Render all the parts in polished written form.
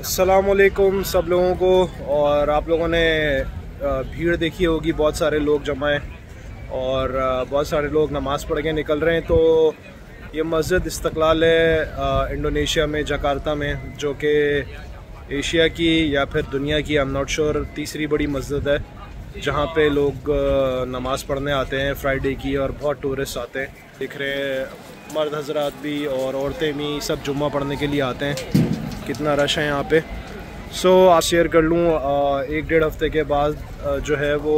अस्सलामुअलैकुम सब लोगों को। और आप लोगों ने भीड़ देखी होगी, बहुत सारे लोग जमा हैं और बहुत सारे लोग नमाज़ पढ़ के निकल रहे हैं। तो ये मस्जिद इस्तक़लाल है इंडोनेशिया में, जकार्ता में, जो कि एशिया की या फिर दुनिया की, आई एम नॉट श्योर, तीसरी बड़ी मस्जिद है जहाँ पे लोग नमाज़ पढ़ने आते हैं फ्राइडे की, और बहुत टूरिस्ट आते हैं। दिख रहे हैं मर्द हजरात भी और औरतें भी, सब जुम्मा पढ़ने के लिए आते हैं। कितना रश है यहाँ पे। आज शेयर कर लूँ, 1-1.5 हफ्ते के बाद जो है वो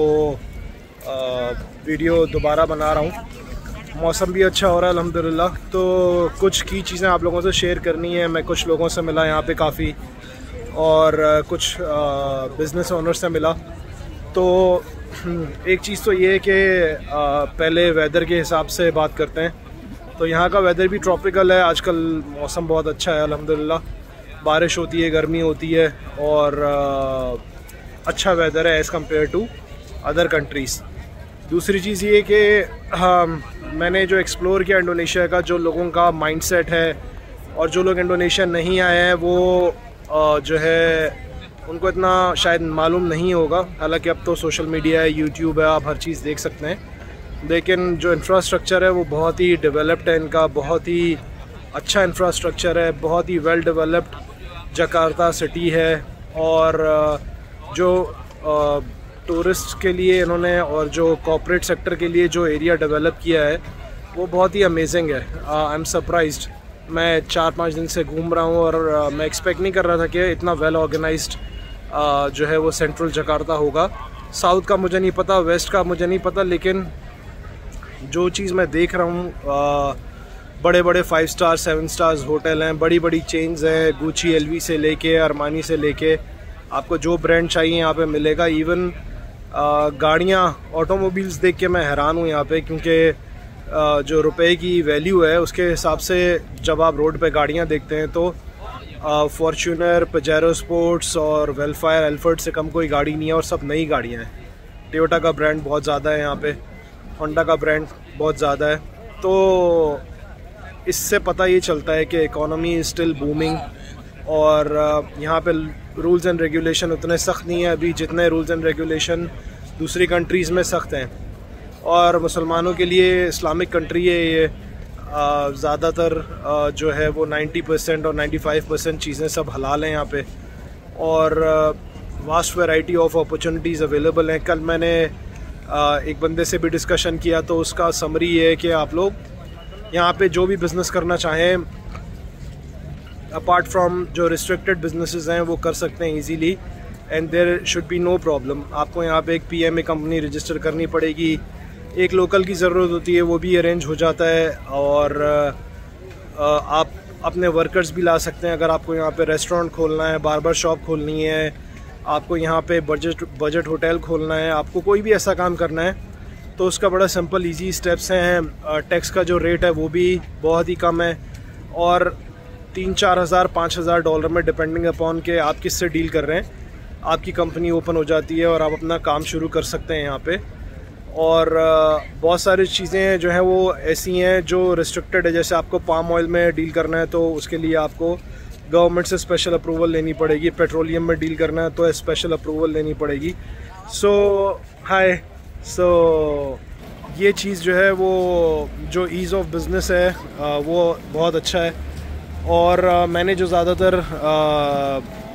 वीडियो दोबारा बना रहा हूँ। मौसम भी अच्छा हो रहा है अल्हम्दुलिल्लाह। तो कुछ की चीज़ें आप लोगों से शेयर करनी है। मैं कुछ लोगों से मिला यहाँ पे काफ़ी, और कुछ बिज़नेस ओनर से मिला। तो एक चीज़ तो ये है कि पहले वेदर के हिसाब से बात करते हैं। तो यहाँ का वेदर भी ट्रॉपिकल है आजकल, मौसम बहुत अच्छा है अल्हम्दुलिल्लाह। बारिश होती है, गर्मी होती है, और अच्छा वेदर है as compare to other countries. दूसरी चीज़ ये कि मैंने जो एक्सप्लोर किया इंडोनेशिया का, जो लोगों का माइंडसेट है, और जो लोग इंडोनेशिया नहीं आए हैं वो जो है उनको इतना शायद मालूम नहीं होगा। हालांकि अब तो सोशल मीडिया है, यूट्यूब है, आप हर चीज़ देख सकते हैं। लेकिन जो इंफ्रास्ट्रक्चर है वो बहुत ही डेवलप्ड है इनका, बहुत ही अच्छा इंफ्रास्ट्रक्चर है, बहुत ही वेल डेवलप्ड जकार्ता सिटी है। और जो टूरिस्ट के लिए इन्होंने और जो कॉर्पोरेट सेक्टर के लिए जो एरिया डेवलप किया है वो बहुत ही अमेजिंग है। I am surprised. मैं 4-5 दिन से घूम रहा हूँ और मैं एक्सपेक्ट नहीं कर रहा था कि इतना वेल ऑर्गेनाइज्ड जो है वो सेंट्रल जकार्ता होगा। साउथ का मुझे नहीं पता, वेस्ट का मुझे नहीं पता, लेकिन जो चीज़ मैं देख रहा हूँ, बड़े बड़े 5 स्टार 7 स्टार्स होटल हैं, बड़ी बड़ी चेन्स हैं, गुची, एलवी से लेके अरमानी से लेके आपको जो ब्रांड चाहिए यहाँ पे मिलेगा। इवन गाड़ियाँ, ऑटोमोबाइल्स देख के मैं हैरान हूँ यहाँ पे, क्योंकि जो रुपए की वैल्यू है उसके हिसाब से जब आप रोड पे गाड़ियाँ देखते हैं तो फॉर्च्यूनर, पजेरो स्पोर्ट्स और वेलफायर, एल्फर्ड से कम कोई गाड़ी नहीं है, और सब नई गाड़ियाँ हैं। टोयोटा का ब्रांड बहुत ज़्यादा है यहाँ पे, होंडा का ब्रांड बहुत ज़्यादा है। तो इससे पता ये चलता है कि इकोनॉमी इज़ स्टिल बूमिंग, और यहाँ पे रूल्स एंड रेगुलेशन उतने सख्त नहीं है अभी जितने रूल्स एंड रेगुलेशन दूसरी कंट्रीज़ में सख्त हैं। और मुसलमानों के लिए इस्लामिक कंट्री है ये, ज़्यादातर जो है वो 90% और 95% चीज़ें सब हलाल हैं यहाँ पे, और vast variety of opportunities available हैं। कल मैंने एक बंदे से भी डिस्कशन किया तो उसका समरी ये है कि आप लोग यहाँ पे जो भी बिज़नेस करना चाहें, अपार्ट फ्रॉम जो रिस्ट्रिक्टेड बिजनेसेस हैं, वो कर सकते हैं easily, and there should be no problem. आपको यहाँ पे एक PMA कंपनी रजिस्टर करनी पड़ेगी, एक लोकल की ज़रूरत होती है, वो भी अरेंज हो जाता है, और आप अपने वर्कर्स भी ला सकते हैं। अगर आपको यहाँ पे रेस्टोरेंट खोलना है, बार्बर शॉप खोलनी है, आपको यहाँ पे बजट होटल खोलना है, आपको कोई भी ऐसा काम करना है, तो उसका बड़ा सिंपल इजी स्टेप्स हैं। टैक्स का जो रेट है वो भी बहुत ही कम है, और 3-4 हज़ार 5 हज़ार डॉलर में, डिपेंडिंग अपॉन के आप किससे डील कर रहे हैं, आपकी कंपनी ओपन हो जाती है और आप अपना काम शुरू कर सकते हैं यहाँ पे। और बहुत सारी चीज़ें जो हैं वो ऐसी हैं जो रिस्ट्रिक्टेड है। जैसे आपको पाम ऑयल में डील करना है तो उसके लिए आपको गवर्नमेंट से स्पेशल अप्रूवल लेनी पड़ेगी, पेट्रोलियम में डील करना है तो स्पेशल अप्रूवल लेनी पड़ेगी। ये चीज़ जो है वो जो ईज़ ऑफ बिज़नेस है वो बहुत अच्छा है। और मैंने जो ज़्यादातर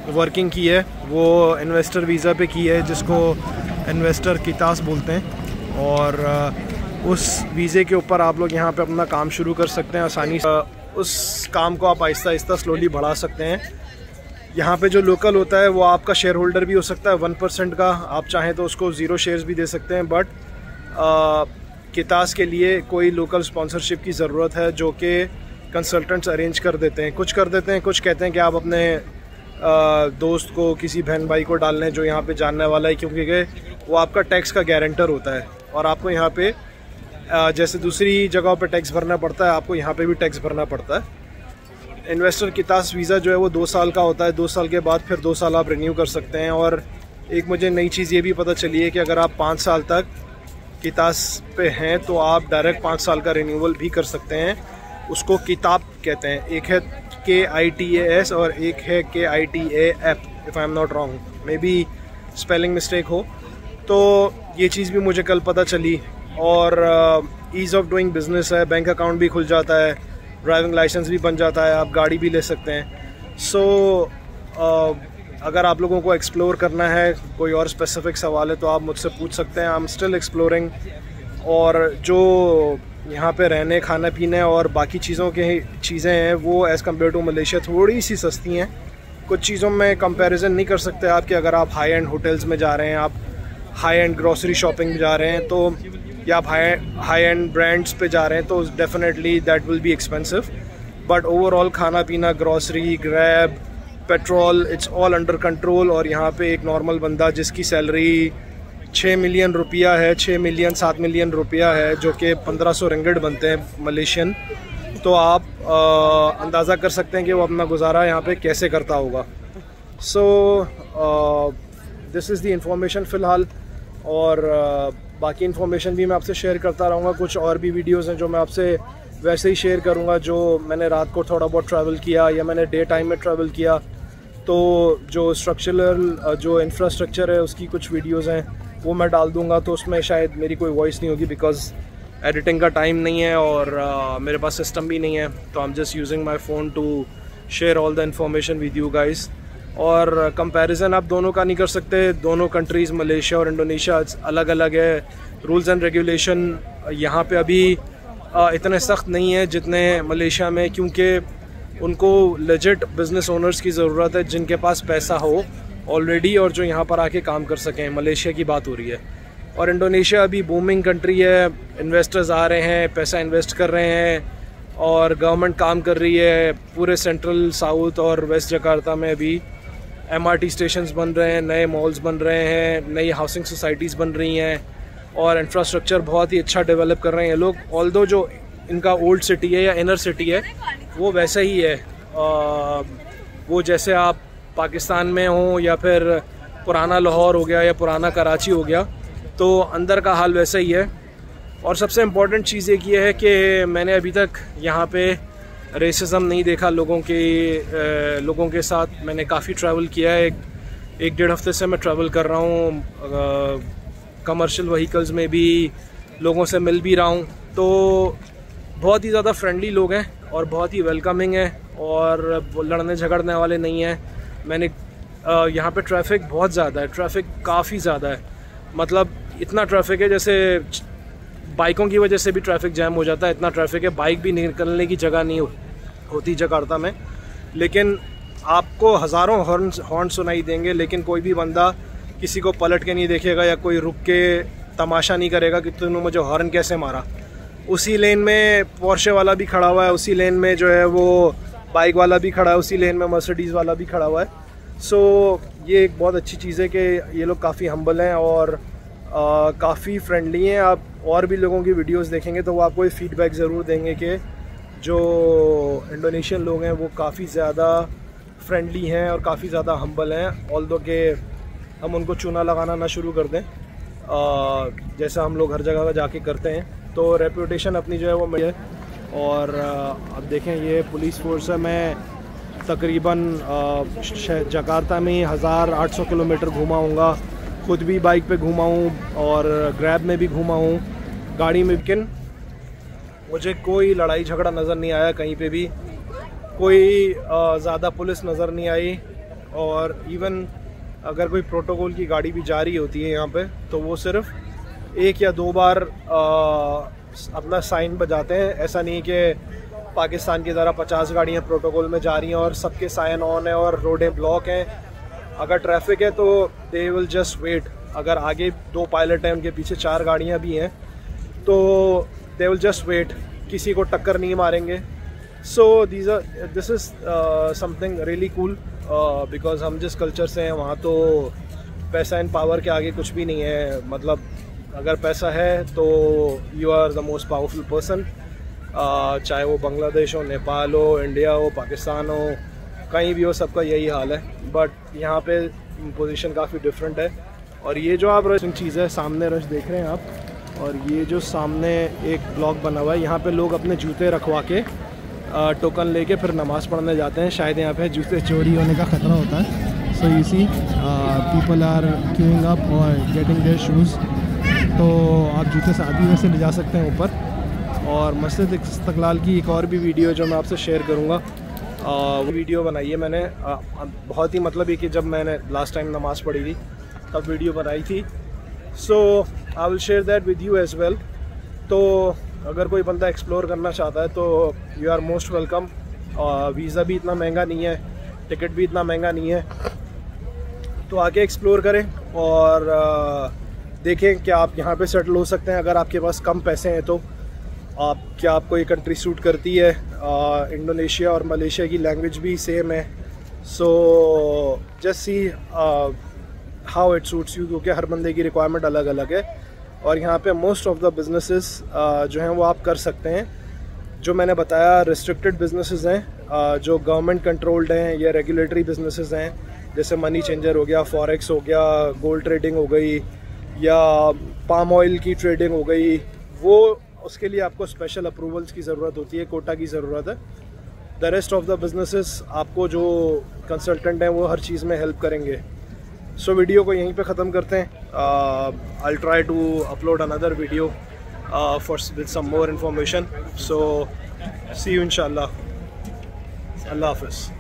वर्किंग की है वो इन्वेस्टर वीज़ा पे की है, जिसको इन्वेस्टर कितास बोलते हैं, और उस वीज़े के ऊपर आप लोग यहाँ पे अपना काम शुरू कर सकते हैं आसानी से। उस काम को आप आहिस्ता आहिस्ता स्लोली बढ़ा सकते हैं। यहाँ पे जो लोकल होता है वो आपका शेयर होल्डर भी हो सकता है 1% का, आप चाहें तो उसको 0 शेयर्स भी दे सकते हैं। बट कितास के लिए कोई लोकल स्पॉन्सरशिप की ज़रूरत है, जो कि कंसल्टेंट्स अरेंज कर देते हैं। कुछ कर देते हैं, कुछ कहते हैं कि आप अपने दोस्त को, किसी बहन भाई को डाल लें जो यहाँ पे जानने वाला है, क्योंकि वो आपका टैक्स का गारंटर होता है। और आपको यहाँ पे जैसे दूसरी जगहों पे टैक्स भरना पड़ता है, आपको यहाँ पे भी टैक्स भरना पड़ता है। इन्वेस्टर कितास वीज़ा जो है वो 2 साल का होता है। 2 साल के बाद फिर 2 साल आप रिन्यू कर सकते हैं। और एक मुझे नई चीज़ ये भी पता चली है कि अगर आप 5 साल तक कितास पे हैं तो आप डायरेक्ट 5 साल का रिन्यूअल भी कर सकते हैं। उसको किताब कहते हैं। एक है KITAS और एक है KITAF, if I am not wrong, may be spelling mistake हो। तो ये चीज़ भी मुझे कल पता चली। और ईज़ ऑफ डूइंग बिज़नेस है, बैंक अकाउंट भी खुल जाता है, ड्राइविंग लाइसेंस भी बन जाता है, आप गाड़ी भी ले सकते हैं। सो अगर आप लोगों को एक्सप्लोर करना है, कोई और स्पेसिफिक सवाल है तो आप मुझसे पूछ सकते हैं। I am still exploring. और जो यहाँ पे रहने, खाने पीने और बाकी चीज़ें हैं वो एज़ कम्पेयर टू मलेशिया थोड़ी सी सस्ती हैं। कुछ चीज़ों में कंपैरिजन नहीं कर सकते आप कि अगर आप हाई एंड होटल्स में जा रहे हैं, आप हाई एंड ग्रॉसरी शॉपिंग में जा रहे हैं, तो या आप हाई एंड ब्रांड्स पे जा रहे हैं, तो definitely that will be expensive. But overall खाना पीना, grocery, grab, petrol, it's all under control. और यहाँ पे एक नॉर्मल बंदा जिसकी सैलरी 6 मिलियन रुपया है, 6 मिलियन 7 मिलियन रुपया है, जो कि 1500 रिंगिट बनते हैं मलेशियन, तो आप अंदाज़ा कर सकते हैं कि वो अपना गुजारा यहाँ पे कैसे करता होगा। So this is the information फ़िलहाल। और बाकी इन्फॉर्मेशन भी मैं आपसे शेयर करता रहूँगा। कुछ और भी वीडियोज़ हैं जो मैं आपसे वैसे ही शेयर करूँगा, जो मैंने रात को थोड़ा बहुत ट्रैवल किया या मैंने डे टाइम में ट्रैवल किया। तो जो स्ट्रक्चरल जो इंफ्रास्ट्रक्चर है उसकी कुछ वीडियोज़ हैं वो मैं डाल दूँगा। तो उसमें शायद मेरी कोई वॉइस नहीं होगी, बिकॉज़ एडिटिंग का टाइम नहीं है और मेरे पास सिस्टम भी नहीं है। तो I am just using my phone to share all the information with you guys. और कंपैरिजन आप दोनों का नहीं कर सकते। दोनों कंट्रीज़, मलेशिया और इंडोनेशिया, अलग अलग है। रूल्स एंड रेगुलेशन यहाँ पे अभी इतने सख्त नहीं है जितने मलेशिया में, क्योंकि उनको लेजिट बिज़नेस ओनर्स की ज़रूरत है जिनके पास पैसा हो ऑलरेडी और जो यहाँ पर आके काम कर सकें। मलेशिया की बात हो रही है। और इंडोनेशिया अभी बूमिंग कंट्री है, इन्वेस्टर्स आ रहे हैं, पैसा इन्वेस्ट कर रहे हैं और गवर्नमेंट काम कर रही है। पूरे सेंट्रल, साउथ और वेस्ट जकार्ता में अभी MRT स्टेशंस बन रहे हैं, नए मॉल्स बन रहे हैं, नई हाउसिंग सोसाइटीज़ बन रही हैं और इंफ्रास्ट्रक्चर बहुत ही अच्छा डेवलप कर रहे हैं ये लोग। ऑल्दो जो इनका ओल्ड सिटी है या इनर सिटी है वो वैसा ही है, वो जैसे आप पाकिस्तान में हो या फिर पुराना लाहौर हो गया या पुराना कराची हो गया, तो अंदर का हाल वैसा ही है। और सबसे इम्पॉर्टेंट चीज़ एक ये है कि मैंने अभी तक यहाँ पे रेसिज्म नहीं देखा लोगों के साथ। मैंने काफ़ी ट्रैवल किया है, एक डेढ़ हफ्ते से मैं ट्रैवल कर रहा हूँ, कमर्शियल व्हीकल्स में भी लोगों से मिल भी रहा हूँ। तो बहुत ही ज़्यादा फ्रेंडली लोग हैं और बहुत ही वेलकमिंग है और लड़ने झगड़ने वाले नहीं हैं। मैंने यहाँ पे ट्रैफिक बहुत ज़्यादा है, ट्रैफिक काफ़ी ज़्यादा है। मतलब इतना ट्रैफिक है जैसे बाइकों की वजह से भी ट्रैफिक जैम हो जाता है, इतना ट्रैफिक है। बाइक भी निकलने की जगह नहीं होती जकार्ता में। लेकिन आपको हज़ारों हॉर्न सुनाई देंगे, लेकिन कोई भी बंदा किसी को पलट के नहीं देखेगा या कोई रुक के तमाशा नहीं करेगा कि तुमने मुझे हॉर्न कैसे मारा। उसी लेन में पोर्शे वाला भी खड़ा हुआ है, उसी लेन में जो है वो बाइक वाला भी खड़ा है, उसी लेन में मर्सिडीज़ वाला भी खड़ा हुआ है। सो ये एक बहुत अच्छी चीज़ है कि ये लोग काफ़ी हम्बल हैं और काफ़ी फ्रेंडली हैं। आप और भी लोगों की वीडियोस देखेंगे तो वो आपको ये फीडबैक ज़रूर देंगे कि जो इंडोनेशियन लोग हैं वो काफ़ी ज़्यादा फ्रेंडली हैं और काफ़ी ज़्यादा हम्बल हैं। ऑल्दो के हम उनको चूना लगाना ना शुरू कर दें जैसा हम लोग हर जगह जाके करते हैं, तो रेपुटेशन अपनी जो है वो मिल है। और अब देखें ये पुलिस फोर्स है। मैं तकरीबन जकार्ता में 1800 किलोमीटर घूमा हूँगा, खुद भी बाइक पे घूमा हूँ और ग्रैब में भी घूमा हूँ, गाड़ी में। लेकिन मुझे कोई लड़ाई झगड़ा नज़र नहीं आया कहीं पे भी, कोई ज़्यादा पुलिस नज़र नहीं आई। और इवन अगर कोई प्रोटोकॉल की गाड़ी भी जा रही होती है यहाँ पे तो वो सिर्फ 1 या 2 बार अपना साइन बजाते हैं। ऐसा नहीं कि पाकिस्तान की तरह 50 गाड़ियाँ प्रोटोकॉल में जा रही हैं और सबके साइन ऑन है और रोडें ब्लॉक हैं। अगर ट्रैफिक है तो दे विल जस्ट वेट। अगर आगे 2 पायलट हैं, उनके पीछे 4 गाड़ियाँ भी हैं, तो दे विल जस्ट वेट, किसी को टक्कर नहीं मारेंगे। So this is something really cool because हम जिस कल्चर से हैं वहाँ तो पैसा एंड पावर के आगे कुछ भी नहीं है। मतलब अगर पैसा है तो you are the most powerful person, चाहे वो बांग्लादेश हो, नेपाल हो, इंडिया हो, पाकिस्तान हो, कहीं भी हो, सबका यही हाल है। बट यहाँ पे पोजीशन काफ़ी डिफरेंट है। और ये जो आप रश चीज़ है, सामने रश देख रहे हैं आप, और ये जो सामने एक ब्लॉक बना हुआ है, यहाँ पे लोग अपने जूते रखवा के टोकन लेके फिर नमाज़ पढ़ने जाते हैं। शायद यहाँ पे जूते चोरी होने का ख़तरा होता है। So you see people are queuing up और गेटिंग देयर शूज़। तो आप जूते साथ में से ले जा सकते हैं ऊपर। और मस्जिद इस्तिक़लाल की एक और भी वीडियो जो मैं आपसे शेयर करूँगा, वो वीडियो बनाई है मैंने बहुत ही मतलब ये कि जब मैंने लास्ट टाइम नमाज़ पढ़ी थी तब वीडियो बनाई थी। So I will share that with you as well. तो अगर कोई बंदा एक्सप्लोर करना चाहता है तो you are most welcome. Visa भी इतना महंगा नहीं है, टिकट भी इतना महंगा नहीं है, तो आके एक्सप्लोर करें और देखें कि आप यहाँ पे सेटल हो सकते हैं। अगर आपके पास कम पैसे हैं तो क्या आपको ये कंट्री सूट करती है। इंडोनेशिया और मलेशिया की लैंग्वेज भी सेम है। So just see how it suits you, क्योंकि हर बंदे की रिक्वायरमेंट अलग अलग है। और यहाँ पे मोस्ट ऑफ द बिजनेसेस जो हैं वो आप कर सकते हैं। जो मैंने बताया रिस्ट्रिक्टेड बिजनेसेस हैं, जो गवर्नमेंट कंट्रोल्ड हैं या रेगुलेटरी बिजनेसेस हैं, जैसे मनी चेंजर हो गया, फॉरेक्स हो गया, गोल्ड ट्रेडिंग हो गई या पाम ऑयल की ट्रेडिंग हो गई, वो उसके लिए आपको स्पेशल अप्रूवल्स की ज़रूरत होती है, कोटा की ज़रूरत है। The rest of the businesses आपको जो कंसल्टेंट हैं वो हर चीज़ में हेल्प करेंगे। सो वीडियो को यहीं पे ख़त्म करते हैं। I will try to upload another video for with some more information. So see you इंशाल्लाह। अल्लाह हाफ़िज़।